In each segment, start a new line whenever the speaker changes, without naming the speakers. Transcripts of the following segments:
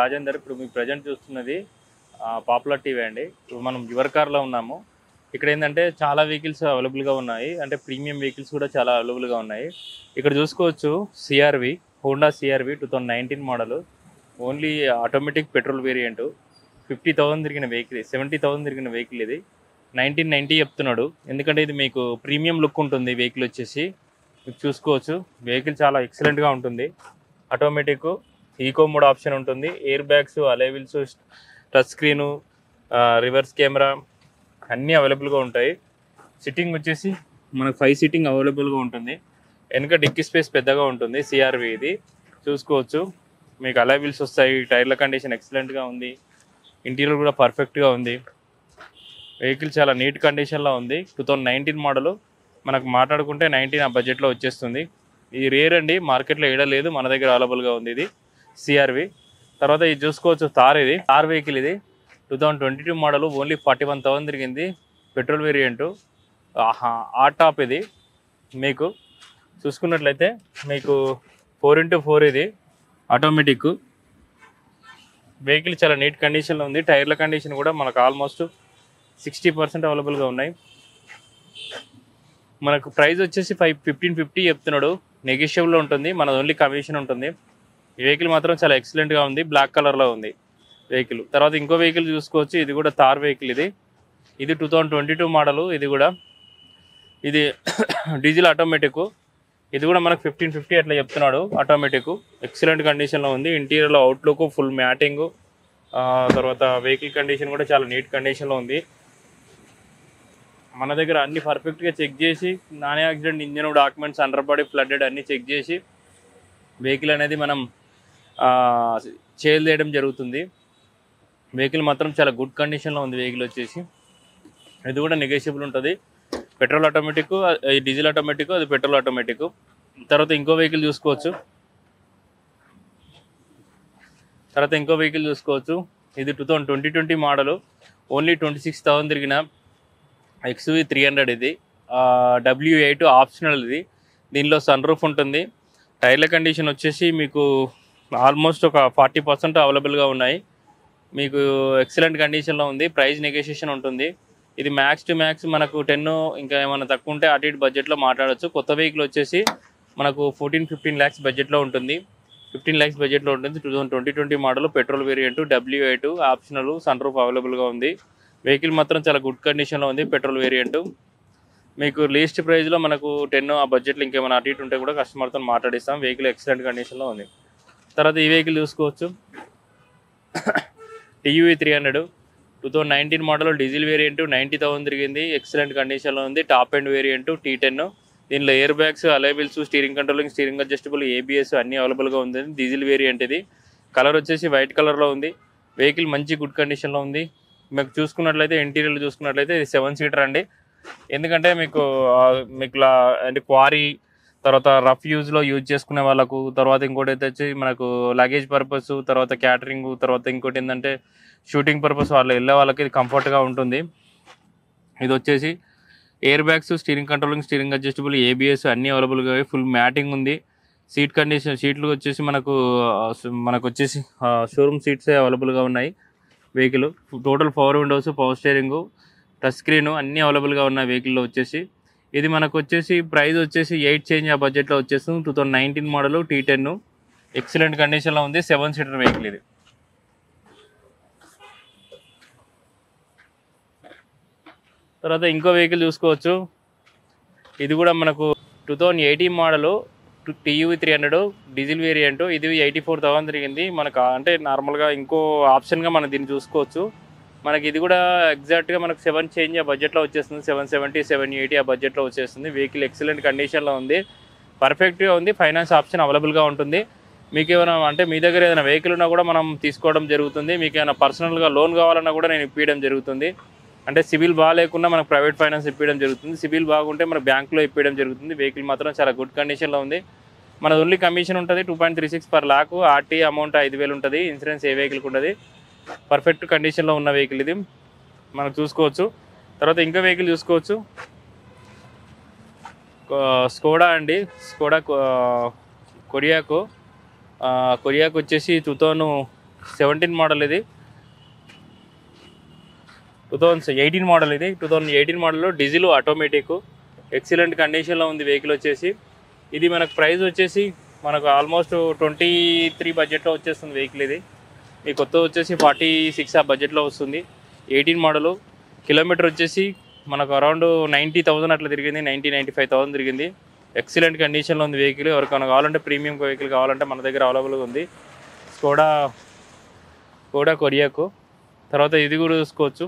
రాజేందర్. ఇప్పుడు మీకు ప్రజెంట్ చూస్తున్నది పాపులర్ టీవీ అండి. ఇప్పుడు మనం యువర్ కార్లో ఉన్నాము. ఇక్కడ ఏంటంటే చాలా వెహికల్స్ అవైలబుల్గా ఉన్నాయి, అంటే ప్రీమియం వెహికల్స్ కూడా చాలా అవైలబుల్గా ఉన్నాయి. ఇక్కడ చూసుకోవచ్చు CR-V, Honda CR-V 2019 model, only automatic petrol variant. 50,000 తిరిగిన వెహికల్, 70,000 తిరిగిన వెహికల్. ఇది 1990 చెప్తున్నాడు, ఎందుకంటే ఇది మీకు ప్రీమియం లుక్ ఉంటుంది. వెహికల్ వచ్చేసి మీకు చూసుకోవచ్చు, వెహికల్ చాలా ఎక్సలెంట్గా ఉంటుంది. ఆటోమేటిక్, ఈకో మోడ్ ఆప్షన్ ఉంటుంది, ఎయిర్ బ్యాగ్స్, అలై wheels, touch screen, reverse camera అన్నీ అవైలబుల్గా ఉంటాయి. సిట్టింగ్ వచ్చేసి మనకు 5 సీటింగ్ అవైలబుల్గా ఉంటుంది. వెనుక డిక్కీ స్పేస్ పెద్దగా ఉంటుంది. సిఆర్వి ఇది చూసుకోవచ్చు. మీకు అలై వీల్స్ వస్తాయి. టైర్ల కండిషన్ ఎక్సలెంట్గా ఉంది. ఇంటీరియర్ కూడా పర్ఫెక్ట్గా ఉంది. వెహికల్ చాలా నీట్ కండిషన్లో ఉంది. 2019 మోడలు. మనకు మాట్లాడుకుంటే 19 ఆ బడ్జెట్లో వచ్చేస్తుంది. ఇది రేర్ అండి, మార్కెట్లో ఏడా లేదు, మన దగ్గర అవైలబుల్గా ఉంది. ఇది సిఆర్వి. తర్వాత ఇది చూసుకోవచ్చు థార్. ఇది థార్ వెహికల్. ఇది 2022 మోడలు, ఓన్లీ 41,000 తిరిగింది. పెట్రోల్ వేరియంటు, ఆ టాప్. ఇది మీకు చూసుకున్నట్లయితే మీకు 4x4 ఇది ఆటోమేటిక్ వెహికల్. చాలా నీట్ కండిషన్లో ఉంది. టైర్ల కండిషన్ కూడా మనకు ఆల్మోస్ట్ 60% అవైలబుల్గా ఉన్నాయి. మనకు ప్రైస్ వచ్చేసి 1550 చెప్తున్నాడు. నెగోషియబుల్లో ఉంటుంది, మన ఓన్లీ కమిషన్ ఉంటుంది. ఈ వెహికల్ మాత్రం చాలా ఎక్సలెంట్గా ఉంది. బ్లాక్ కలర్లో ఉంది వెహికల్. తర్వాత ఇంకో వెహికల్ చూసుకోవచ్చు, ఇది కూడా థార్ వెహికల్. ఇది 2022 మోడలు. ఇది కూడా ఇది డీజిల్ ఆటోమేటిక్. ఇది కూడా మనకు 1550 అట్లా చెప్తున్నాడు. ఆటోమేటిక్ ఎక్సలెంట్ కండిషన్లో ఉంది. ఇంటీరియర్లో అవుట్లుక్ ఫుల్ మ్యాటింగ్. తర్వాత వెహికల్ కండిషన్ కూడా చాలా నీట్ కండిషన్లో ఉంది. మన దగ్గర అన్ని పర్ఫెక్ట్గా చెక్ చేసి, non accident engine documents, under body flooded అన్నీ చెక్ చేసి వెహికల్ అనేది మనం సేల్ చేయడం జరుగుతుంది. వెహికల్ మాత్రం చాలా గుడ్ కండిషన్లో ఉంది. వెహికల్ వచ్చేసి ఇది కూడా నెగోషియబుల్ ఉంటుంది. పెట్రోల్ ఆటోమేటిక్, డీజిల్ ఆటోమేటిక్, అది పెట్రోల్ ఆటోమేటిక్. తర్వాత ఇంకో వెహికల్ చూసుకోవచ్చు. ఇది 2020 మోడలు, ఓన్లీ 26,000 తిరిగిన XUV 300. ఇది W8 ఆప్షనల్. ఇది దీనిలో సన్ రూఫ్ ఉంటుంది. టైర్ల కండిషన్ వచ్చేసి మీకు ఆల్మోస్ట్ ఒక 40% అవైలబుల్గా ఉన్నాయి. మీకు ఎక్సలెంట్ కండిషన్లో ఉంది. ప్రైస్ నెగోషియేషన్ ఉంటుంది. ఇది మ్యాక్స్ టు మ్యాక్స్ మనకు 10, ఇంకా ఏమైనా తక్కువ ఉంటే అటు ఇటు బడ్జెట్లో మాట్లాడవచ్చు. కొత్త వెహికల్ వచ్చేసి మనకు 14-15 lakhs బడ్జెట్లో ఉంటుంది. 15 lakhs బడ్జెట్లో ఉంటుంది. 2020 model, petrol variant, W8 optional, sun roof అవైలబుల్గా ఉంది. వెహికల్ మాత్రం చాలా గుడ్ కండిషన్లో ఉంది. Petrol variant. మీకు లీస్ట్ ప్రైస్లో మనకు 10 ఆ బడ్జెట్లో ఇంకేమైనా అటు ఇటు ఉంటే కూడా కస్టమర్తో మాట్లాడిస్తాం. వెహికల్ ఎక్సలెంట్ కండిషన్లో ఉంది. తర్వాత ఈ వెహికల్ చూసుకోవచ్చు, TUV 300 2019 మోడల్, డీజిల్ వేరియంట్, 90,000 తిరిగింది. ఎక్సలెంట్ కండిషన్లో ఉంది. Top end variant, T10. దీనిలో ఎయిర్ బ్యాగ్స్, అలై wheels, steering controlling, steering adjustable, ABS అన్నీ అవైలబుల్గా ఉంది. Diesel variant. ఇది కలర్ వచ్చేసి వైట్ కలర్లో ఉంది. వెహికల్ మంచి గుడ్ కండిషన్లో ఉంది. మీకు చూసుకున్నట్లయితే ఇంటీరియర్ చూసుకున్నట్లయితే ఇది 7 సీటర్ అండి. ఎందుకంటే మీకు అంటే క్వారీ, తర్వాత రఫ్ యూజ్లో యూజ్ చేసుకునే వాళ్ళకు, తర్వాత ఇంకోటి అయితే వచ్చి మనకు లగేజ్ పర్పస్, తర్వాత క్యాటరింగ్, తర్వాత ఇంకోటి ఏంటంటే షూటింగ్ పర్పస్ వాళ్ళు వెళ్ళే వాళ్ళకి ఇది కంఫర్ట్గా ఉంటుంది. ఇది వచ్చేసి air bags, steering controlling, steering adjustable, ABS అన్నీ అవైలబుల్గా, ఫుల్ మ్యాటింగ్ ఉంది. సీట్ కండిషన్, సీట్లు వచ్చేసి మనకు వచ్చేసి షోరూమ్ సీట్సే అవైలబుల్గా ఉన్నాయి. Vehicle total 4 Windows, power steering, touch screen అన్నీ అవైలబుల్గా ఉన్నాయి వెహికల్లో వచ్చేసి. ఇది మనకు వచ్చేసి ప్రైస్ వచ్చేసి 8 చేంజ్ ఆ బడ్జెట్లో వచ్చేస్తుంది. 2019 మోడల్, T10 ఎక్సలెంట్ కండిషన్లో ఉంది. 7 సీటర్ వెహికల్. ఇది తర్వాత ఇంకో వెహికల్ చూసుకోవచ్చు. ఇది కూడా మనకు 2018 మోడలు, TUV 300 డీజిల్ వేరియంట్. ఇది 84,000 తిరిగింది. మనకు అంటే నార్మల్గా ఇంకో ఆప్షన్గా మనం దీన్ని చూసుకోవచ్చు. మనకి ఇది కూడా ఎగ్జాక్ట్గా మనకు 7 చేంజ్ ఆ బడ్జెట్లో వచ్చేస్తుంది. 770, 780 ఆ బడ్జెట్లో వచ్చేస్తుంది. వెహికల్ ఎక్సలెంట్ కండిషన్లో ఉంది. పర్ఫెక్ట్గా ఉంది. ఫైనాన్స్ ఆప్షన్ అవైలబుల్గా ఉంటుంది. మీకు ఏమైనా అంటే మీ దగ్గర ఏదైనా వెహికల్ ఉన్నా కూడా మనం తీసుకోవడం జరుగుతుంది. మీకు ఏమైనా పర్సనల్గా లోన్ కావాలన్నా కూడా నేను ఇప్పించడం జరుగుతుంది. అంటే సిబిల్ బాగాలేకుండా మనకు ప్రైవేట్ ఫైనాన్స్ ఇప్పించడం జరుగుతుంది. సిబిల్ బాగుంటే మనకు బ్యాంకులో ఇప్పించడం జరుగుతుంది. వెహికల్ మాత్రం చాలా గుడ్ కండిషన్లో ఉంది. మన ఓన్లీ కమిషన్ ఉంటుంది 2.36 per lakh. RT అమౌంట్ 5,000 ఉంటుంది. ఇన్సూరెన్స్ ఏ వెహికల్కి ఉంటుంది. పర్ఫెక్ట్ కండిషన్లో ఉన్న వెహికల్ ఇది మనం చూసుకోవచ్చు. తర్వాత ఇంకో వెహికల్ చూసుకోవచ్చు, స్కోడా అండి. స్కోడా కొరియాకు వచ్చేసి 17 మోడల్ ఇది, 2018 మోడల్ ఇది. 2018 మోడల్లో డీజిల్ ఆటోమేటిక్, ఎక్సలెంట్ కండిషన్లో ఉంది వెహికల్ వచ్చేసి. ఇది మనకు ప్రైస్ వచ్చేసి మనకు ఆల్మోస్ట్ 23 బడ్జెట్లో వచ్చేస్తుంది వెహికల్ ఇది. మీ కొత్త వచ్చేసి 46 ఆ బడ్జెట్లో వస్తుంది. 18 మోడలు. కిలోమీటర్ వచ్చేసి మనకు అరౌండ్ 90,000 అట్లా తిరిగింది, 95,000 తిరిగింది. ఎక్సలెంట్ కండిషన్లో ఉంది వెహికల్. ఎవరికైనా కావాలంటే ప్రీమియం వెహికల్ కావాలంటే మన దగ్గర అవైలబుల్గా ఉంది. స్కోడా కొరియాకు. తర్వాత ఇది కూడా చూసుకోవచ్చు,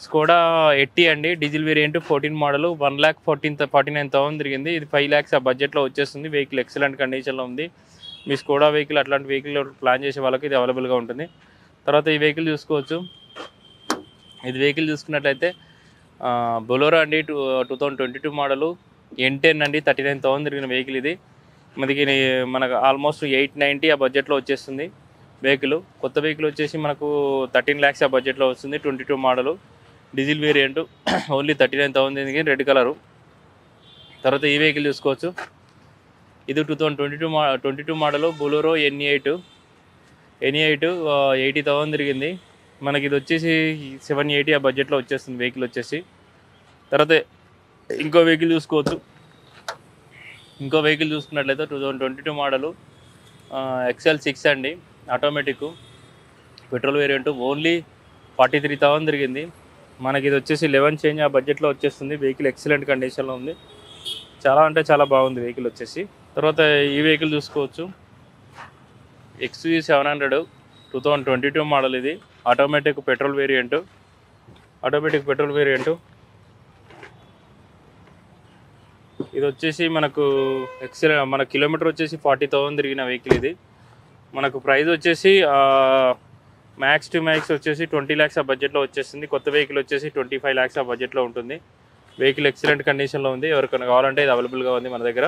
స్కోడా ఎట్టి అండి, డీజిల్ వేరియంట్ 14 మోడల్, 1,49,000 తిరిగింది. ఇది 5 lakhs ఆ బడ్జెట్లో వచ్చేస్తుంది. వెహికల్ ఎక్సలెంట్ కండిషన్లో ఉంది. మీ స్కోడా వెహికల్ అట్లాంటి వెహికల్ ప్లాన్ చేసే వాళ్ళకి ఇది అవైలబుల్గా ఉంటుంది. తర్వాత ఈ వెహికల్ చూసుకోవచ్చు. ఇది వెహికల్ చూసుకున్నట్లయితే బొలోరో అండి, 2022 మోడలు, N10 అండి, 39,000 తిరిగిన వెహికల్ ఇది. మనకు ఆల్మోస్ట్ 890 ఆ బడ్జెట్లో వచ్చేస్తుంది వెహికల్. కొత్త వెహికల్ వచ్చేసి మనకు 13 lakhs ఆ బడ్జెట్లో వస్తుంది. 22 మోడలు, డీజిల్ వేరియంట్, ఓన్లీ 39,000 తిరిగి, రెడ్ కలరు. తర్వాత ఈ వెహికల్ చూసుకోవచ్చు. ఇది 2022 మోడలు, బొలోరో N8 80,000 తిరిగింది. మనకి ఇది వచ్చేసి 780 ఆ బడ్జెట్లో వచ్చేస్తుంది వెహికల్ వచ్చేసి. తర్వాత ఇంకో వెహికల్ చూసుకోవచ్చు. ఇంకో వెహికల్ చూసుకున్నట్లయితే 2022 మోడలు, XL6 అండి, ఆటోమేటిక్, పెట్రోల్ వేరియంట్, ఓన్లీ 43,000 తిరిగింది. మనకి ఇది వచ్చేసి 11 చేంజ్ ఆ బడ్జెట్లో వచ్చేస్తుంది. వెహికల్ ఎక్సలెంట్ కండిషన్లో ఉంది. చాలా అంటే చాలా బాగుంది వెహికల్ వచ్చేసి. తర్వాత ఈ వెహికల్ చూసుకోవచ్చు. XUV700 2022 మోడల్ ఇది, ఆటోమేటిక్ పెట్రోల్ వేరియంట్. ఇది వచ్చేసి మనకు మన కిలోమీటర్ వచ్చేసి 40,000 తిరిగిన వెహికల్ ఇది. మనకు ప్రైస్ వచ్చేసి మ్యాక్స్ టు మ్యాక్స్ వచ్చేసి 20 lakhs ఆ బడ్జెట్లో వచ్చేస్తుంది. కొత్త వెహికల్ వచ్చేసి 25 lakhs ఆ బడ్జెట్లో ఉంటుంది. వెహికల్ ఎక్సలెంట్ కండిషన్లో ఉంది. ఎవరికైనా కావాలంటే ఇది అవైలబుల్గా ఉంది మన దగ్గర.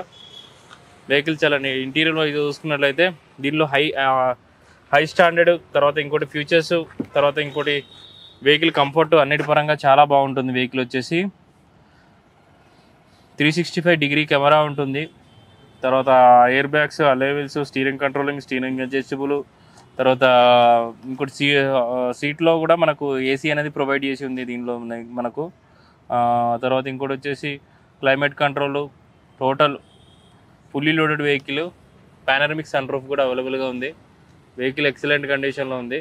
వెహికల్ చాలా ఇంటీరియర్లో ఇది చూసుకున్నట్లయితే దీనిలో హై స్టాండర్డ్, తర్వాత ఇంకోటి ఫ్యూచర్స్, తర్వాత ఇంకోటి వెహికల్ కంఫర్ట్ అన్నిటి పరంగా చాలా బాగుంటుంది. వెహికల్ వచ్చేసి 365 కెమెరా ఉంటుంది. తర్వాత air bags, అలైవిల్స్, steering controlling, steering adjustable. తర్వాత ఇంకోటి సీట్లో కూడా మనకు ఏసీ అనేది ప్రొవైడ్ చేసి ఉంది దీనిలో మనకు. తర్వాత ఇంకోటి వచ్చేసి climate control, total fully loaded vehicle, panoramic sunroof కూడా అవైలబుల్గా ఉంది. వెహికల్ ఎక్సలెంట్ కండిషన్లో ఉంది.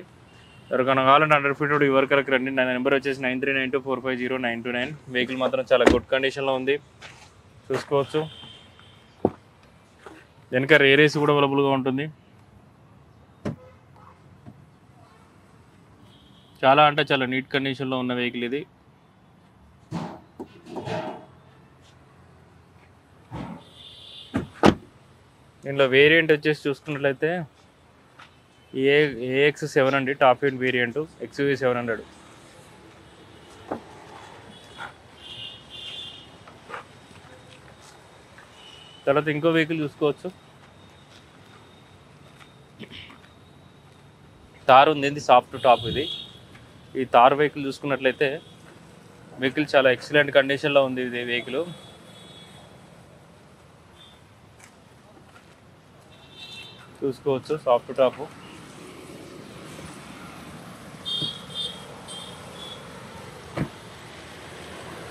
ఎవరికైనా కావాలంటే 100 feet వర్కర్కి రండి. నా నెంబర్ వచ్చేసి 9392450929. వెహికల్ మాత్రం చాలా గుడ్ కండిషన్లో ఉంది, చూసుకోవచ్చు. వెనక రేర్ ఏసీ కూడా అవైలబుల్గా ఉంటుంది. చాలా అంటే చాలా నీట్ కండిషన్లో ఉన్న వెహికల్ ఇది. దీనిలో వేరియంట్ వచ్చేసి చూసుకున్నట్లయితే AX7 అండి, టాప్ ఎండ్ వేరియంట్, XUV700. తర్వాత ఇంకో వెహికల్ చూసుకోవచ్చు. తార్ ఉంది, ఇది సాఫ్ట్ టాప్. ఇది ఈ తార్ వెహికల్ చూసుకున్నట్లయితే వెహికల్ చాలా ఎక్సలెంట్ కండిషన్లో ఉంది. ఇది వెహికల్ చూసుకోవచ్చు, సాఫ్ట్ టాప్.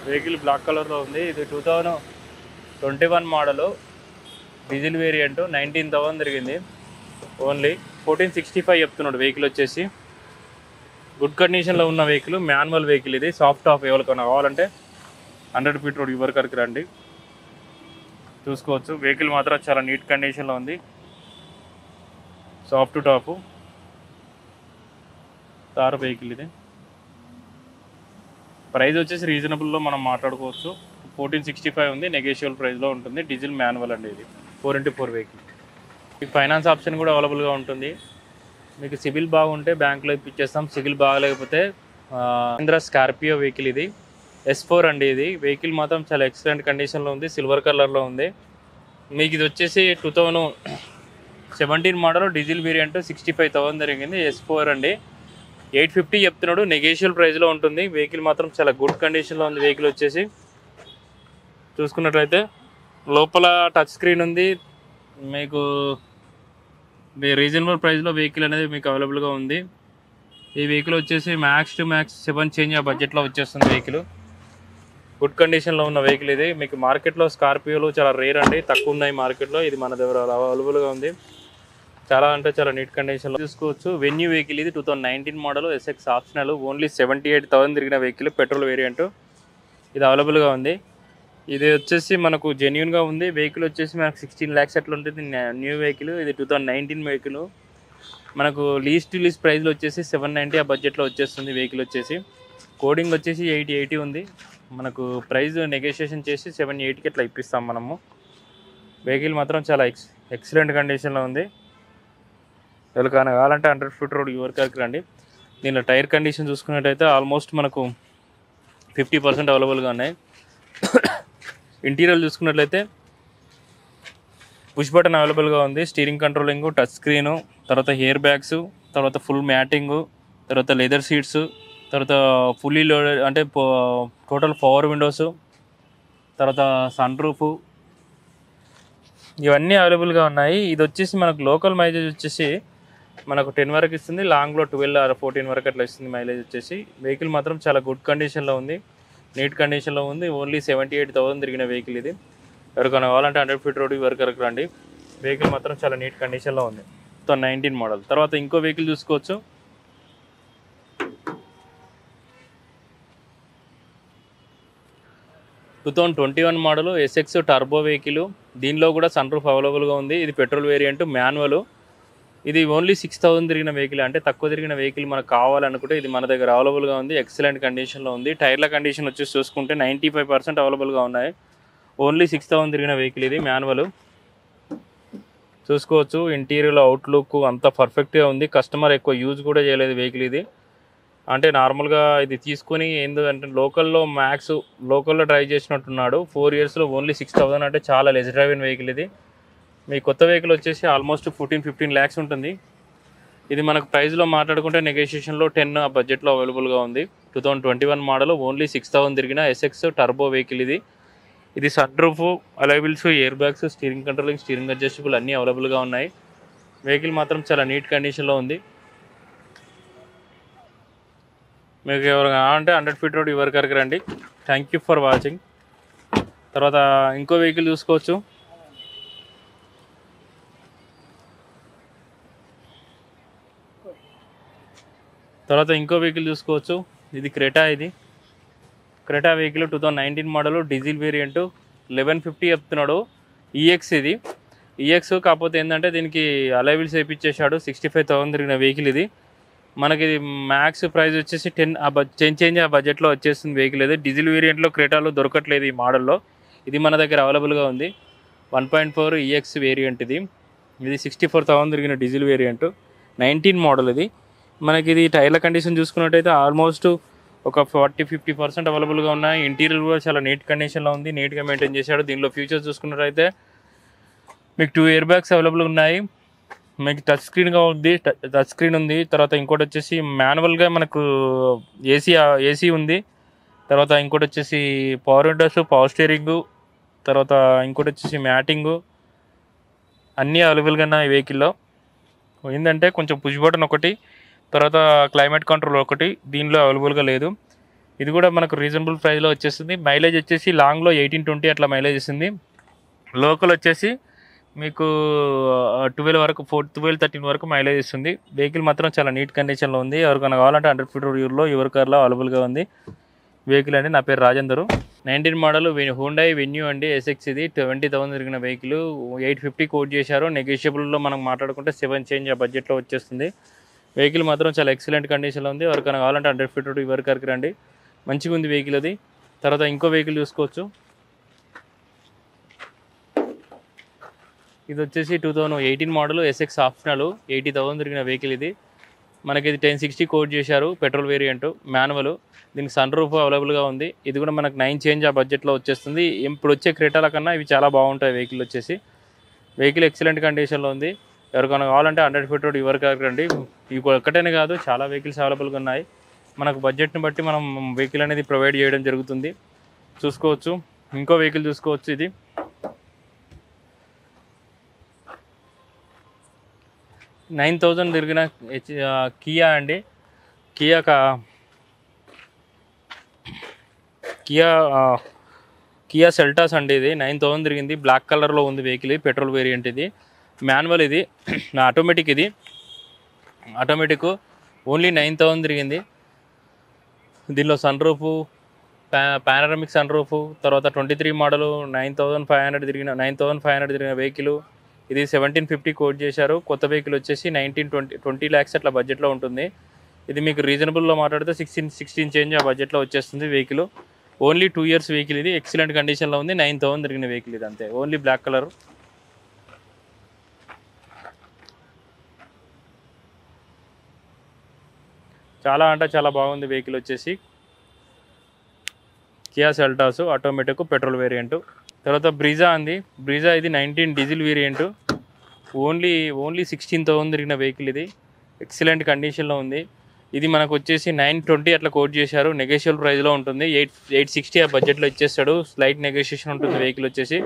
వెహికల్ బ్లాక్ కలర్లో ఉంది. ఇది 2021 మోడలు, డీజిల్ వేరియంట్, 19,000 తిరిగింది. ఓన్లీ 1465 చెప్తున్నాడు వెహికల్ వచ్చేసి. గుడ్ కండిషన్లో ఉన్న వెహికల్, మాన్యువల్ వెహికల్ ఇది. సాఫ్ట్ టాప్ ఎవరికైనా కావాలంటే 100 feet వర్కర్కి రండి, చూసుకోవచ్చు. వెహికల్ మాత్రం చాలా నీట్ కండిషన్లో ఉంది, సాఫ్ట్ టాపు, తార్ వెహికల్ ఇది. ప్రైస్ వచ్చేసి రీజనబుల్లో మనం మాట్లాడుకోవచ్చు. 1465 ఉంది, నెగోషియబుల్ ప్రైస్లో ఉంటుంది. డీజిల్ మాన్యువల్ అండి ఇది, 4x4 వెహికల్. ఈ ఫైనాన్స్ ఆప్షన్ కూడా అవైలబుల్గా ఉంటుంది. మీకు సిబిల్ బాగుంటే బ్యాంకులో ఇప్పించేస్తాం. సిబిల్ బాగాలేకపోతే మహీంద్రా స్కార్పియో వెహికల్ ఇది, S4 అండి. ఇది వెహికల్ మాత్రం చాలా ఎక్సలెంట్ కండిషన్లో ఉంది, సిల్వర్ కలర్లో ఉంది. మీకు ఇది వచ్చేసి 2017 మోడల్, డీజిల్ వేరియంట్, 65,000 జరిగింది. S4 అండి, 850 చెప్తున్నాడు, నెగోషియబుల్ ప్రైస్లో ఉంటుంది. వెహికల్ మాత్రం చాలా గుడ్ కండిషన్లో ఉంది. వెహికల్ వచ్చేసి చూసుకున్నట్లయితే లోపల టచ్ స్క్రీన్ ఉంది, మీకు రీజనబుల్ ప్రైస్లో వెహికల్ అనేది మీకు అవైలబుల్గా ఉంది. ఈ వెహికల్ వచ్చేసి మ్యాక్స్ టు మ్యాక్స్ 7 చేంజ్ ఆ బడ్జెట్లో వచ్చేస్తుంది. వెహికల్ గుడ్ కండిషన్లో ఉన్న వెహికల్ ఇది. మీకు మార్కెట్లో స్కార్పియోలు చాలా రేర్ అండి, తక్కువ ఉన్నాయి మార్కెట్లో. ఇది మన దగ్గర అవైలబుల్గా ఉంది. చాలా అంటే చాలా నీట్ కండిషన్లో చూసుకోవచ్చు. వెన్యూ వెహికల్ ఇది 2019 మోడల్, ఎస్ఎక్స్ ఆప్షనల్, ఓన్లీ 78,000 తిరిగిన వెహికల్, పెట్రోల్ వేరియంట్. ఇది అవైలబుల్గా ఉంది. ఇది వచ్చేసి మనకు జెన్యూన్గా ఉంది. వెహికల్ వచ్చేసి మనకు 16 lakhs అట్లా ఉంటుంది. న్యూ వెహికల్ ఇది 2019 వెహికల్. మనకు లీస్ట్ ప్రైస్లో వచ్చేసి 790 ఆ బడ్జెట్లో వచ్చేస్తుంది. వెహికల్ వచ్చేసి కోడింగ్ వచ్చేసి 80 ఉంది. మనకు ప్రైస్ నెగోషియేషన్ చేసి 780కి అట్లా ఇప్పిస్తాం మనము. వెహికల్ మాత్రం చాలా ఎక్సలెంట్ కండిషన్లో ఉంది. ఎవరికైనా కావాలంటే 100 feet రోడ్ యువర్ కార్కి రండి. దీనిలో టైర్ కండిషన్ చూసుకున్నట్టయితే ఆల్మోస్ట్ మనకు 50% అవైలబుల్గా ఉన్నాయి. ఇంటీరియర్ చూసుకున్నట్లయితే పుష్ బటన్ అవైలబుల్గా ఉంది. స్టీరింగ్ కంట్రోలింగ్, టచ్ స్క్రీను, తర్వాత హెయిర్ బ్యాగ్స్, తర్వాత ఫుల్ మ్యాటింగు, తర్వాత లెదర్ సీట్స్, తర్వాత ఫుల్లీ లోడెడ్ అంటే టోటల్ పవర్ విండోస్, తర్వాత సన్ రూఫ్, ఇవన్నీ అవైలబుల్గా ఉన్నాయి. ఇది వచ్చేసి మనకు లోకల్ మైలేజ్ వచ్చేసి మనకు 10 వరకు ఇస్తుంది. లాంగ్లో 12 or 14 వరకు అట్లా ఇస్తుంది మైలేజ్ వచ్చేసి. వెహికల్ మాత్రం చాలా గుడ్ కండిషన్లో ఉంది, నీట్ కండిషన్లో ఉంది. ఓన్లీ 78,000 తిరిగిన వెహికల్ ఇది. ఎవరికైనా కావాలంటే 100 feet రోడ్ వరకు రండి. వెహికల్ మాత్రం చాలా నీట్ కండిషన్లో ఉంది. 2019 మోడల్. తర్వాత ఇంకో వెహికల్ చూసుకోవచ్చు. Two 2021 model SX turbo vehicle. దీనిలో కూడా సన్ రూఫ్ అవైలబుల్గా ఉంది. ఇది పెట్రోల్ వేరియంట్, మాన్యువల్. ఇది ఓన్లీ 6,000 తిరిగిన వెహికల్, అంటే తక్కువ తిరిగిన వెహికల్ మనకు కావాలనుకుంటే ఇది మన దగ్గర అవైలబుల్గా ఉంది. ఎక్సలెంట్ కండిషన్లో ఉంది. టైర్ల కండిషన్ వచ్చేసి చూసుకుంటే 95% అవైలబుల్గా ఉన్నాయి. ఓన్లీ 6,000 తిరిగిన వెహికల్ ఇది, మాన్యువల్. చూసుకోవచ్చు ఇంటీరియర్లో అవుట్లుక్ అంతా పర్ఫెక్ట్గా ఉంది. కస్టమర్ ఎక్కువ యూజ్ కూడా చేయలేదు వెహికల్ ఇది. అంటే నార్మల్గా ఇది తీసుకొని ఏంటంటే లోకల్లో డ్రైవ్ చేసినట్టున్నాడు. 4 yearsలో ఓన్లీ 6,000 అంటే చాలా లెస్ డ్రైవ్ అయిన వెహికల్ ఇది. మీ కొత్త వెహికల్ వచ్చేసి ఆల్మోస్ట్ 14-15 lakhs ఉంటుంది. ఇది మనకు ప్రైస్లో మాట్లాడుకుంటే నెగోషియేషన్లో 10 ఆ బడ్జెట్లో అవైలబుల్గా ఉంది. 2021 మోడల్, ఓన్లీ 6,000 తిరిగిన ఎస్ఎక్స్ టర్బో వెహికల్ ఇది. ఇది sun roof, alloy wheels, air bags, steering controlling, steering adjustable అన్నీ అవైలబుల్గా ఉన్నాయి. వెహికల్ మాత్రం చాలా నీట్ కండిషన్లో ఉంది. మీకు ఎవరు కావాలంటే 100 feet రోడ్ యువర్ కార్కి రండి. Thank you for watching. తర్వాత ఇంకో వెహికల్ చూసుకోవచ్చు. ఇది క్రెటా. ఇది Creta vehicle 2019 model, diesel variant, 1150 చెప్తున్నాడు. ఈఎక్స్ ఇది. ఈఎక్స్ కాకపోతే ఏంటంటే దీనికి అలైవిల్స్ వేయించేశాడు. 65,000 తిరిగిన వెహికల్ ఇది. మనకి ఇది మ్యాక్స్ ప్రైస్ వచ్చేసి 10 చేంజ్ ఆ బడ్జెట్లో వచ్చేస్తుంది వెహికల్ ఇది. డీజిల్ వేరియంట్లో క్రెటాలో దొరకట్లేదు ఈ మోడల్లో. ఇది మన దగ్గర అవైలబుల్గా ఉంది. 1.4 ఈఎక్స్ వేరియంట్ ఇది. 64,000 తిరిగిన డీజిల్ వేరియంట్, 19 మోడల్ ఇది. మనకి ఇది టైర్ల కండిషన్ చూసుకున్నట్టయితే ఆల్మోస్ట్ ఒక 40-50% అవైలబుల్గా ఉన్నాయి. ఇంటీరియర్ కూడా చాలా నీట్ కండిషన్లో ఉంది, నీట్గా మెయింటైన్ చేశాడు. దీనిలో ఫీచర్స్ చూసుకున్నట్టయితే మీకు 2 ఎయిర్ బ్యాగ్స్ అవైలబుల్ ఉన్నాయి. మీకు టచ్ స్క్రీన్ ఉంది. తర్వాత ఇంకోటి వచ్చేసి మాన్యువల్గా మనకు ఏసీ ఉంది. తర్వాత ఇంకోటి వచ్చేసి పవర్ విండోస్, పవర్ స్టీరింగు, తర్వాత ఇంకోటి వచ్చేసి మ్యాటింగు, అన్నీ అవైలబుల్గా ఉన్నాయి ఈ వెహికల్లో. ఏంటంటే కొంచెం పుష్ బటన్ ఒకటి, తర్వాత క్లైమేట్ కంట్రోల్ ఒకటి దీనిలో అవైలబుల్గా లేదు. ఇది కూడా మనకు రీజనబుల్ ప్రైస్లో వచ్చేస్తుంది. మైలేజ్ వచ్చేసి లాంగ్లో 18-20 అట్లా మైలేజ్ ఇస్తుంది. లోకల్ వచ్చేసి మీకు 12-13 వరకు మైలేజ్ ఇస్తుంది. వెహికల్ మాత్రం చాలా నీట్ కండిషన్లో ఉంది. ఎవరికైనా కావాలంటే 100 feet రోడ్లో యువర్ కార్లో అవైలబుల్గా ఉంది వెహికల్ అండి. నా పేరు రాజేందరు. 19 మోడల్ హుండై వెన్యూ అండి, ఎస్ఎక్స్ ఇది. 20,000 తిరిగిన వెహికల్, 850 కోట్ చేశారు. నెగోషియబుల్లో మనం మాట్లాడుకుంటే 7 చేంజ్ ఆ బడ్జెట్లో వచ్చేస్తుంది. వెహికల్ మాత్రం చాలా ఎక్సలెంట్ కండిషన్లో ఉంది. ఎవరికైనా కావాలంటే 100 feet రోడ్ యువర్ కార్కి రండి. మంచిగా ఉంది వెహికల్ అది. తర్వాత ఇంకో వెహికల్ చూసుకోవచ్చు. ఇది వచ్చేసి 2018 మోడల్, ఎస్ఎక్స్ ఆప్షనల్, 80,000 తిరిగిన వెహికల్ ఇది. మనకి ఇది 1060 కోట్ చేశారు. Petrol variant, manual. దీనికి సన్ రూఫ్ అవైలబుల్గా ఉంది. ఇది కూడా మనకు 9 చేంజ్ ఆ బడ్జెట్లో వచ్చేస్తుంది. ఇప్పుడు వచ్చే క్రెటాల కన్నా ఇవి చాలా బాగుంటాయి వెహికల్ వచ్చేసి. వెహికల్ ఎక్సలెంట్ కండిషన్లో ఉంది. ఎవరికైనా కావాలంటే 100 feet రోడ్ యువర్ కార్కి రండి. ఇవి ఒక్కటేనే కాదు, చాలా వెహికల్స్ అవైలబుల్గా ఉన్నాయి. మనకు బడ్జెట్ని బట్టి మనం వెహికల్ అనేది ప్రొవైడ్ చేయడం జరుగుతుంది. చూసుకోవచ్చు. ఇంకో వెహికల్ చూసుకోవచ్చు. ఇది 9,000 తిరిగిన కియా అండి. కియా కియా కియా సెల్టాస్ అండి. ఇది 9,000 తిరిగింది. బ్లాక్ కలర్లో ఉంది వెహికల్. పెట్రోల్ వేరియంట్ ఇది. మాన్యువల్ ఇది. ఆటోమేటిక్ ఇది. ఆటోమేటిక్ ఓన్లీ 9,000 తిరిగింది. దీనిలో సన్ రూఫ్, పానరమిక్ సన్ రూఫ్, తర్వాత 23 మోడల్ 9,500 తిరిగిన వెహికల్. ఇది 1750 కోట్ చేశారు. కొత్త వెహికల్ వచ్చేసి 20 lakhs అట్లా బడ్జెట్లో ఉంటుంది. ఇది మీకు రీజనబుల్లో మాట్లాడితే 16 చేంజ్ ఆ బడ్జెట్లో వచ్చేస్తుంది వెహికల్. ఓన్లీ 2 years వెహికల్ ఇది. ఎక్సలెంట్ కండిషన్లో ఉంది. 9,000 తిరిగిన వెహికల్ ఇది. అంతే, ఓన్లీ బ్లాక్ కలర్. చాలా అంటే చాలా బాగుంది వెహికల్ వచ్చేసి. Kia Seltos automatic petrol variant. తర్వాత బ్రీజా ఉంది. బ్రీజా ఇది 19 డీజిల్ వేరియంట్. ఓన్లీ 16,000 తిరిగిన వెహికల్ ఇది. ఎక్సలెంట్ కండిషన్లో ఉంది. ఇది మనకు వచ్చేసి 920 అట్లా కోట్ చేశారు. నెగోషియబుల్ ప్రైస్లో ఉంటుంది. 860 ఆ బడ్జెట్లో ఇచ్చేస్తాడు. స్లైట్ నెగోషియేషన్ ఉంటుంది వెహికల్ వచ్చేసి.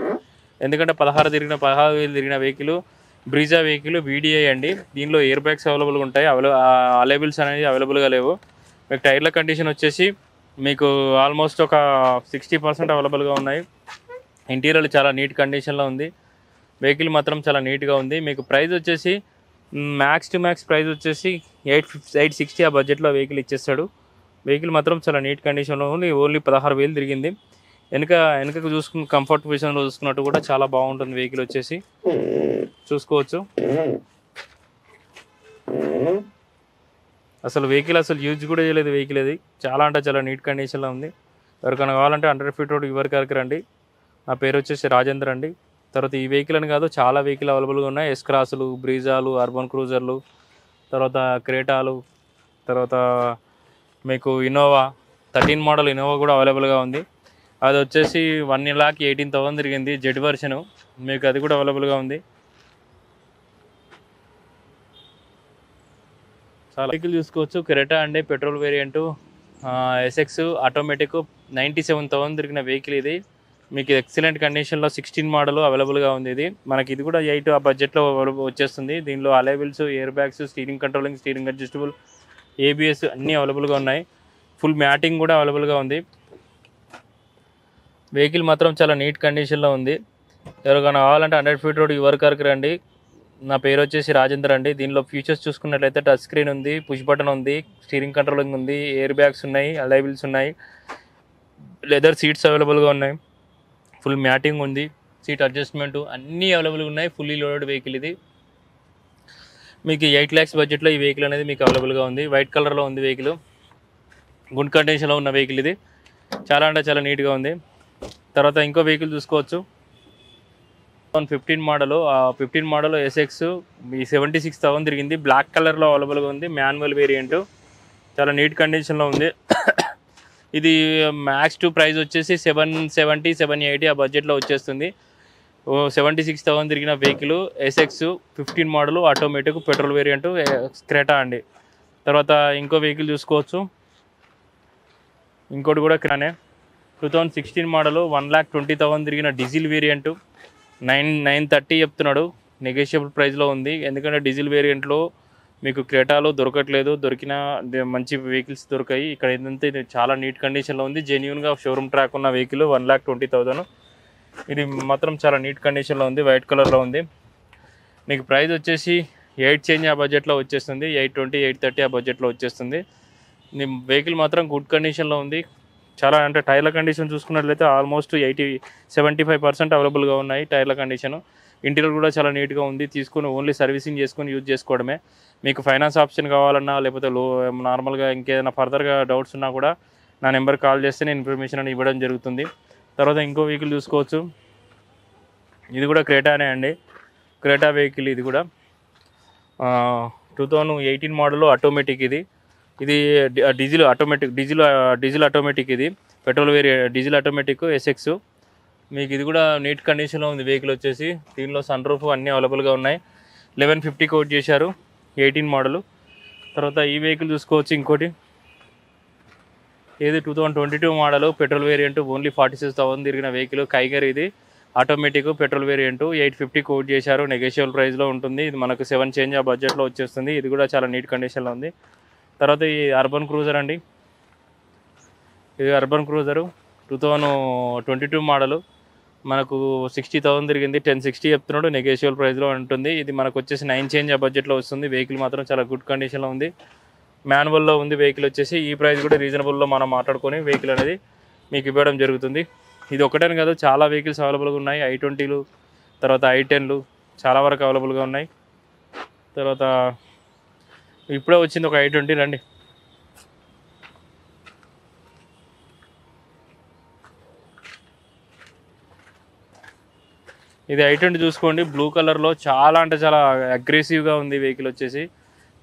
ఎందుకంటే 16,000 తిరిగిన వెహికల్ బ్రీజా వెహికల్ వీడిఐ అండి. దీనిలో ఎయిర్ బ్యాగ్స్ అవైలబుల్గా ఉంటాయి. అలైబుల్స్ అనేది అవైలబుల్గా లేవు. మీకు టైర్ల కండిషన్ వచ్చేసి మీకు ఆల్మోస్ట్ ఒక 60% అవైలబుల్గా ఉన్నాయి. ఇంటీరియర్ చాలా నీట్ కండిషన్లో ఉంది. వెహికల్ మాత్రం చాలా నీట్గా ఉంది. మీకు ప్రైస్ వచ్చేసి మ్యాక్స్ టు మ్యాక్స్ ప్రైస్ వచ్చేసి 860 ఆ బడ్జెట్లో వెహికల్ ఇచ్చేస్తాడు. వెహికల్ మాత్రం చాలా నీట్ కండిషన్లో ఉంది. ఓన్లీ 16,000 తిరిగింది. వెనకకు కంఫర్ట్ విషయంలో చూసుకున్నట్టు కూడా చాలా బాగుంటుంది వెహికల్ వచ్చేసి. చూసుకోవచ్చు. అసలు వెహికల్ యూజ్ కూడా చేయలేదు వెహికల్. అది చాలా అంటే చాలా నీట్ కండిషన్లో ఉంది. ఎవరికైనా కావాలంటే 100 feet రోడ్ యువర్కార్కి రండి. నా పేరు వచ్చేసి రాజేందర్ అండి. తర్వాత ఈ వెహికల్ అని కాదు, చాలా వెహికల్ అవైలబుల్గా ఉన్నాయి. ఎస్ క్రాసులు, బ్రీజాలు, అర్బన్ క్రూజర్లు, తర్వాత క్రేటాలు, తర్వాత మీకు ఇన్నోవా 13 మోడల్ ఇన్నోవా కూడా అవైలబుల్గా ఉంది. అది వచ్చేసి 1,18,000 తిరిగింది. జెడ్ వర్షను. మీకు అది కూడా అవైలబుల్గా ఉంది. చాలా వెహికల్ చూసుకోవచ్చు. క్రెటా అండి, పెట్రోల్ వేరియంటు, ఎస్ఎక్స్ ఆటోమేటిక్ 97,000 తిరిగిన వెహికల్ ఇది. మీకు ఎక్సలెంట్ కండిషన్లో 16 మోడల్ అవైలబుల్గా ఉంది. ఇది మనకి ఇది కూడా 8 ఆ బడ్జెట్లో వచ్చేస్తుంది. దీనిలో అలైవిల్స్, air bags, steering controlling, steering adjustable, ABS అన్నీ అవైలబుల్గా ఉన్నాయి. ఫుల్ మ్యాటింగ్ కూడా అవైలబుల్గా ఉంది. వెహికల్ మాత్రం చాలా నీట్ కండిషన్లో ఉంది. ఎవరికైనా కావాలంటే 100 feet రోడ్ యువర్కార్కి రండి. నా పేరు వచ్చేసి రాజేందర్ అండి. దీనిలో ఫీచర్స్ చూసుకున్నట్లయితే టచ్ స్క్రీన్ ఉంది, పుష్ బటన్ ఉంది, స్టీరింగ్ కంట్రోలింగ్ ఉంది, ఎయిర్ బ్యాగ్స్ ఉన్నాయి, అలైవిల్స్ ఉన్నాయి, లెదర్ సీట్స్ అవైలబుల్గా ఉన్నాయి, ఫుల్ మ్యాటింగ్ ఉంది, సీట్ అడ్జస్ట్మెంట్ అన్నీ అవైలబుల్గా ఉన్నాయి. ఫుల్లీ లోడెడ్ వెహికల్ ఇది. మీకు 8 lakhs బడ్జెట్లో ఈ వెహికల్ అనేది మీకు అవైలబుల్గా ఉంది. వైట్ కలర్లో ఉంది వెహికల్. గుడ్ కండిషన్లో ఉన్న వెహికల్ ఇది. చాలా అంటే చాలా నీట్గా ఉంది. తర్వాత ఇంకో వెహికల్ చూసుకోవచ్చు. 15 మోడల్ ఎస్ఎక్స్ ఈ 76,000 తిరిగింది. బ్లాక్ కలర్లో అవైలబుల్గా ఉంది. Manual variant. చాలా నీట్ కండిషన్లో ఉంది. ఇది మ్యాక్స్ టు ప్రైస్ వచ్చేసి 770, 780 ఆ బడ్జెట్లో వచ్చేస్తుంది. 76,000 తిరిగిన vehicle SX 15 model automatic petrol variant Creta అండి. తర్వాత ఇంకో వెహికల్ చూసుకోవచ్చు. ఇంకోటి కూడా క్రానే 2016 మోడల్ 1,20,000 తిరిగిన డీజిల్ వేరియంట్ 930 చెప్తున్నాడు. నెగోషియబుల్ ప్రైస్లో ఉంది. ఎందుకంటే డీజిల్ వేరియంట్లో మీకు క్రెటాలో దొరకట్లేదు. దొరికిన మంచి వెహికల్స్ దొరికాయి. ఇక్కడ ఏంటంటే ఇది చాలా నీట్ కండిషన్లో ఉంది. జెన్యూన్గా షోరూమ్ ట్రాక్ ఉన్న వెహికల్ 1,20,000. ఇది మాత్రం చాలా నీట్ కండిషన్లో ఉంది. వైట్ కలర్లో ఉంది. మీకు ప్రైస్ వచ్చేసి 8 చేంజ్ ఆ బడ్జెట్లో వచ్చేస్తుంది. 820, 830 ఆ బడ్జెట్లో వచ్చేస్తుంది. వెహికల్ మాత్రం గుడ్ కండిషన్లో ఉంది. చాలా అంటే టైర్ల కండిషన్ చూసుకున్నట్లయితే ఆల్మోస్ట్ 75% అవైలబుల్గా ఉన్నాయి టైర్ల కండిషను. ఇంటీరియర్ కూడా చాలా నీట్గా ఉంది. తీసుకొని ఓన్లీ సర్వీసింగ్ చేసుకొని యూజ్ చేసుకోవడమే. మీకు ఫైనాన్స్ ఆప్షన్ కావాలన్నా లేకపోతే నార్మల్గా ఇంకేదైనా ఫర్దర్గా డౌట్స్ ఉన్నా కూడా నా నెంబర్ కాల్ చేస్తే నేను ఇన్ఫర్మేషన్ అని ఇవ్వడం జరుగుతుంది. తర్వాత ఇంకో వెహికల్ చూసుకోవచ్చు. ఇది కూడా క్రేటానే అండి. క్రేటా వెహికల్ ఇది కూడా 2018 మోడల్ ఆటోమేటిక్ ఇది. ఇది డీజిల్ ఆటోమేటిక్ ఇది. Petrol diesel automatic SX. మీకు ఇది కూడా నీట్ కండిషన్లో ఉంది వెహికల్ వచ్చేసి. దీనిలో సన్ రూఫ్ అన్నీ అవైలబుల్గా ఉన్నాయి. 1150 కోట్ చేశారు. 18 మోడల్. తర్వాత ఈ వెహికల్ చూసుకోవచ్చు. ఇంకోటి ఏది 2022 మోడల్ పెట్రోల్ వేరియంట్ ఓన్లీ 46,000 తిరిగిన వెహికల్ కైగర్ ఇది. ఆటోమేటిక్ పెట్రోల్ వేరియంట్ 850 కోట్ చేశారు. నెగోషియబుల్ ప్రైస్లో ఉంటుంది. ఇది మనకు 7 చేంజ్ ఆ బడ్జెట్లో వచ్చేస్తుంది. ఇది కూడా చాలా నీట్ కండిషన్లో ఉంది. తర్వాత ఈ అర్బన్ క్రూజర్ అండి. ఇది అర్బన్ క్రూజరు 2022 మోడలు. మనకు 60,000 తిరిగింది. 1060 చెప్తున్నాడు. నెగోషియబుల్ ప్రైస్లో ఉంటుంది. ఇది మనకు వచ్చేసి 9 చేంజ్ ఆ బడ్జెట్లో వస్తుంది. వెహికల్ మాత్రం చాలా గుడ్ కండిషన్లో ఉంది. మాన్యువల్లో ఉంది వెహికల్ వచ్చేసి. ఈ ప్రైస్ కూడా రీజనబుల్లో మనం మాట్లాడుకొని వెహికల్ అనేది మీకు ఇవ్వడం జరుగుతుంది. ఇది ఒకటేని కాదు, చాలా వెహికల్స్ అవైలబుల్గా ఉన్నాయి. i20లు, తర్వాత i10లు చాలా వరకు అవైలబుల్గా ఉన్నాయి. తర్వాత ఇప్పుడే వచ్చింది ఒక i20 రండి. ఇది i20 చూసుకోండి. బ్లూ కలర్లో చాలా అంటే చాలా అగ్రెసివ్గా ఉంది వెహికల్ వచ్చేసి.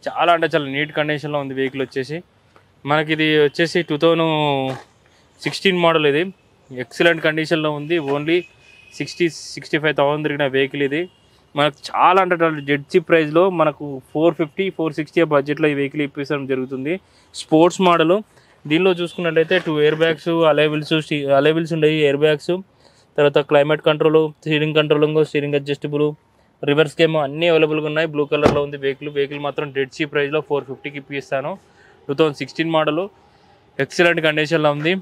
చాలా అంటే చాలా నీట్ కండిషన్లో ఉంది వెహికల్ వచ్చేసి. మనకి ఇది వచ్చేసి 2016 మోడల్. ఇది ఎక్సలెంట్ కండిషన్లో ఉంది. ఓన్లీ 65,000 తిరిగిన వెహికల్ ఇది. మనకు చాలా అంటే జెడ్సీ ప్రైస్లో మనకు 450-460 బడ్జెట్లో ఈ వెహికల్ ఇప్పించడం జరుగుతుంది. Sports model. దీనిలో చూసుకున్నట్లయితే 2 ఎయిర్ బ్యాగ్స్, అలైవిల్స్ ఉన్నాయి, ఎయిర్ బ్యాగ్స్, తర్వాత climate control, steering adjustable, reverse game అన్నీ అవైలబుల్గా ఉన్నాయి. బ్లూ కలర్లో ఉంది వెహికల్ మాత్రం డెడ్ చీప్ ప్రైస్లో 450కి ఇప్పిస్తాను. 2016 మోడలు, ఎక్సలెంట్ కండిషన్లో ఉంది.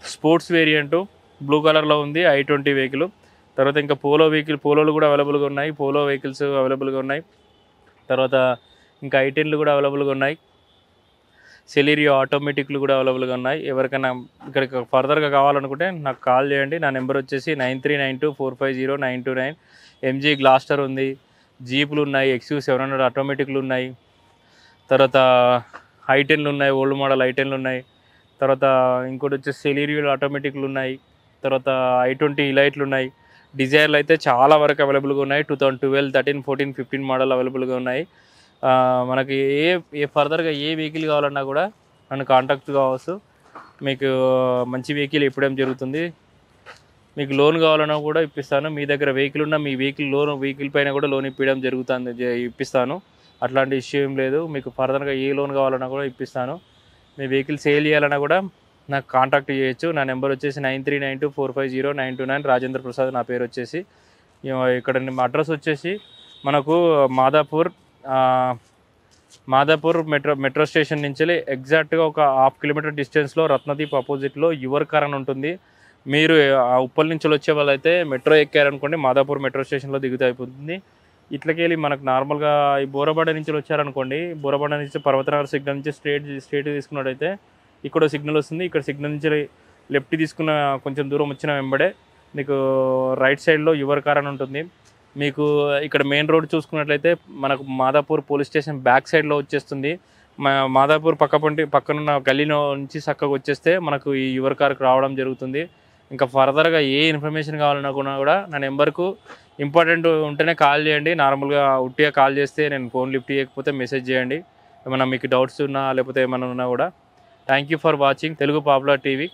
స్పోర్ట్స్ వేరియంట్ బ్లూ కలర్లో ఉంది i20 వెహికల్. తర్వాత ఇంకా పోలోలు కూడా అవైలబుల్గా ఉన్నాయి. పోలో వెహికల్స్ అవైలబుల్గా ఉన్నాయి. తర్వాత ఇంకా i10లు కూడా అవైలబుల్గా ఉన్నాయి. సెలీరియో ఆటోమేటిక్లు కూడా అవైలబుల్గా ఉన్నాయి. ఎవరికైనా ఇక్కడికి ఫర్దర్గా కావాలనుకుంటే నాకు కాల్ చేయండి. నా నెంబర్ వచ్చేసి 9392450929. ఎంజీ గ్లాస్టర్ ఉంది, జీపులు ఉన్నాయి, XU700 ఆటోమేటిక్లు ఉన్నాయి, తర్వాత i10లు ఉన్నాయి, ఓల్డ్ మోడల్ i10లు ఉన్నాయి. తర్వాత ఇంకోటి వచ్చేసి సెలీరియో ఆటోమేటిక్లు ఉన్నాయి. తర్వాత i20 ఇలైట్లు ఉన్నాయి. డిజైర్లు అయితే చాలా వరకు అవైలబుల్గా ఉన్నాయి. 2012, 13, 14, 15 మోడల్ అవైలబుల్గా ఉన్నాయి. మనకి ఏ ఫర్దర్గా ఏ వెహికల్ కావాలన్నా కూడా నన్ను కాంటాక్ట్ కావచ్చు. మీకు మంచి వెహికల్ ఇప్పడం జరుగుతుంది. మీకు లోన్ కావాలన్నా కూడా ఇప్పిస్తాను. మీ దగ్గర వెహికల్ ఉన్న మీ వెహికల్ పైన కూడా లోన్ ఇప్పిస్తాను. అట్లాంటి ఇష్యూ ఏం లేదు. మీకు ఫర్దర్గా ఏ లోన్ కావాలన్నా కూడా ఇప్పిస్తాను. మీ వెహికల్ సేల్ చేయాలన్నా కూడా నాకు కాంటాక్ట్ చేయొచ్చు. నా నెంబర్ వచ్చేసి 9392450929. రాజేంద్ర ప్రసాద్ నా పేరు వచ్చేసి. ఇక్కడ అడ్రస్ వచ్చేసి మనకు మాదాపూర్ మెట్రో స్టేషన్ నుంచి ఎగ్జాక్ట్గా ఒక 1/2 కిలోమీటర్ డిస్టెన్స్లో రత్నదీప్ ఆపోజిట్లో యువర్ కార్ అని ఉంటుంది. మీరు ఉప్పల్ నుంచి వచ్చే వాళ్ళైతే మెట్రో ఎక్కారనుకోండి, మాదాపూర్ మెట్రో స్టేషన్లో దిగుతూ అయిపోతుంది. ఇట్లకెళ్ళి మనకు నార్మల్గా ఈ బోరబండ నుంచి వచ్చారనుకోండి, బోరబండ నుంచి పర్వతనగర్ సిగ్నల్ నుంచి స్ట్రేట్ తీసుకున్నట్టయితే ఇక్కడ సిగ్నల్ వస్తుంది. ఇక్కడ సిగ్నల్ నుంచి లెఫ్ట్ తీసుకున్న కొంచెం దూరం వచ్చిన వెంబడే మీకు రైట్ సైడ్లో యువర్ కార్ అని ఉంటుంది. మీకు ఇక్కడ మెయిన్ రోడ్ చూసుకున్నట్లయితే మనకు మాదాపూర్ పోలీస్ స్టేషన్ బ్యాక్ సైడ్లో వచ్చేస్తుంది. మాదాపూర్ పక్కనున్న గల్లీలో నుంచి చక్కగా వచ్చేస్తే మనకు ఈ యువర్ కార్కి రావడం జరుగుతుంది. ఇంకా ఫర్దర్గా ఏ ఇన్ఫర్మేషన్ కావాలన్నా కూడా నా నెంబర్కు ఇంపార్టెంట్ ఉంటేనే కాల్ చేయండి. నార్మల్గా ఉట్టిగా కాల్ చేస్తే నేను ఫోన్ లిఫ్ట్ చేయకపోతే మెసేజ్ చేయండి. ఏమైనా మీకు డౌట్స్ ఉన్నా లేకపోతే ఏమైనా ఉన్నా కూడా. Thank you for watching Telugu popular TV.